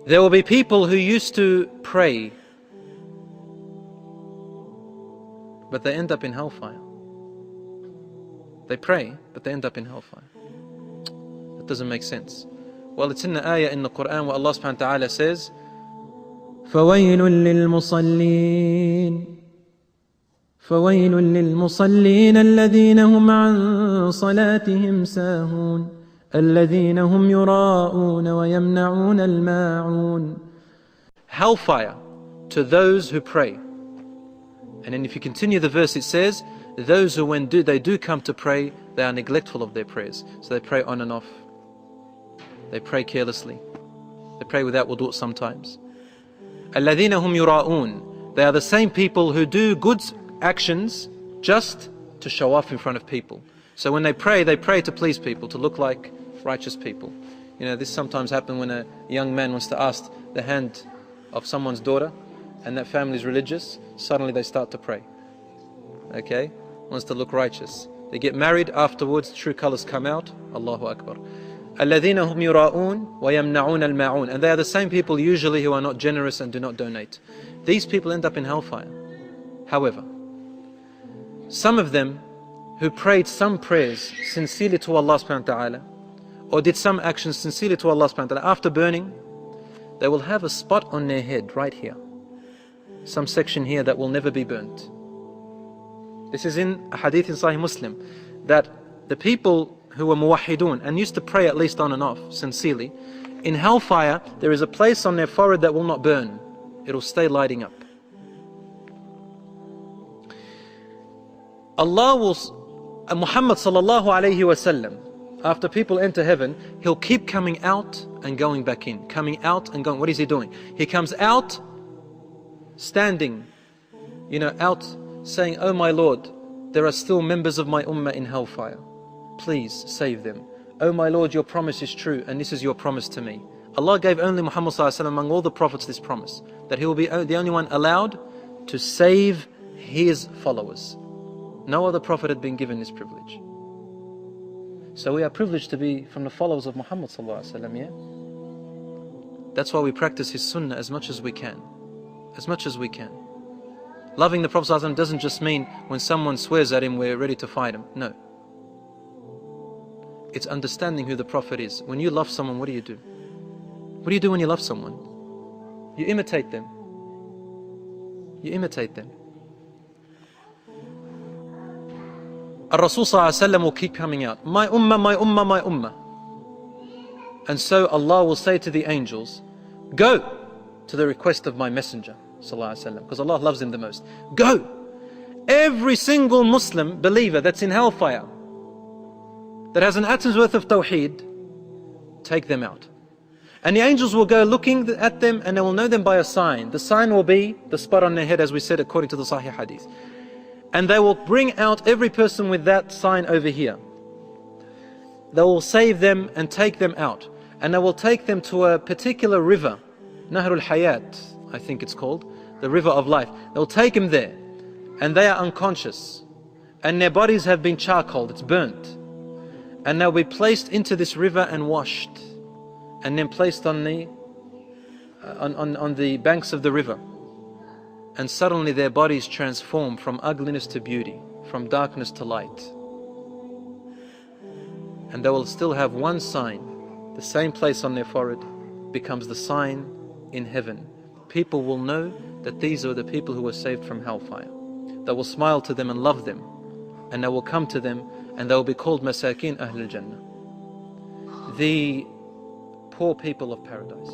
There will be people who used to pray, but they end up in hellfire. They pray, but they end up in hellfire. That doesn't make sense. Well, it's in the ayah in the Quran where Allah subhanahu wa ta'ala says, فَوَيْلٌ لِلْمُصَلِّينَ فَوَيْلٌ لِلْمُصَلِّينَ الَّذِينَ هُمْ عَنْ صَلَاتِهِمْ سَاهُونَ الَّذِينَ هُمْ يُرَاءُونَ وَيَمْنَعُونَ الْمَاعُونَ. Hellfire to those who pray. And then if you continue the verse, it says, those who when they do come to pray, they are neglectful of their prayers. So they pray on and off. They pray carelessly. They pray without wudu sometimes. الَّذِينَ هُمْ يُرَاءُونَ. They are the same people who do good actions just to show off in front of people. So when they pray to please people, to look like righteous people. You know, this sometimes happens when a young man wants to ask the hand of someone's daughter, and that family is religious. Suddenly they start to pray. Okay? Wants to look righteous. They get married, afterwards true colors come out. Allahu Akbar. الَّذِينَ هُمْ يُرَاءُونَ وَيَمْنَعُونَ الْمَاعُونَ. And they are the same people usually who are not generous and do not donate. These people end up in hellfire. However, some of them who prayed some prayers sincerely to Allah subhanahu wa ta'ala, or did some actions sincerely to Allah subhanahu wa ta'ala, after burning, they will have a spot on their head right here. Some section here that will never be burnt. This is in a hadith in Sahih Muslim, that the people who were muwahhidun and used to pray at least on and off sincerely, in hellfire there is a place on their forehead that will not burn. It will stay lighting up. Allah will, Muhammad sallallahu alayhi wasallam, after people enter heaven, he'll keep coming out and going back in, coming out and going. What is he doing? He comes out standing, out saying, oh my Lord, there are still members of my ummah in hellfire. Please save them. Oh my Lord, your promise is true, and this is your promise to me. Allah gave only Muhammad sallallahu alaihi wasallam among all the prophets this promise, that he will be the only one allowed to save his followers. No other prophet had been given this privilege. So we are privileged to be from the followers of Muhammad sallallahu alaihi wasallam, yeah? That's why we practice his sunnah as much as we can. As much as we can. Loving the Prophet sallallahu alaihi wasallam doesn't just mean when someone swears at him, we're ready to fight him. No. It's understanding who the Prophet is. When you love someone, what do you do? What do you do when you love someone? You imitate them. You imitate them. Rasul sallallahu alaihi wasallam will keep coming out. My ummah, my ummah, my ummah. And so Allah will say to the angels, go to the request of my messenger sallallahu alaihi wasallam, because Allah loves him the most. Go! Every single Muslim believer that's in hellfire, that has an atom's worth of tawheed, take them out. And the angels will go looking at them, and they will know them by a sign. The sign will be the spot on their head, as we said according to the Sahih Hadith. And they will bring out every person with that sign over here. They will save them and take them out. And they will take them to a particular river, Nahrul Hayat, I think it's called, the river of life. They will take them there, and they are unconscious, and their bodies have been charcoaled, it's burnt. And they'll be placed into this river and washed, and then placed on the banks of the river. And suddenly their bodies transform from ugliness to beauty, from darkness to light. And they will still have one sign, the same place on their forehead becomes the sign in heaven. People will know that these are the people who were saved from hellfire. They will smile to them and love them, and they will come to them, and they will be called Masakin Ahlul Jannah, the poor people of paradise.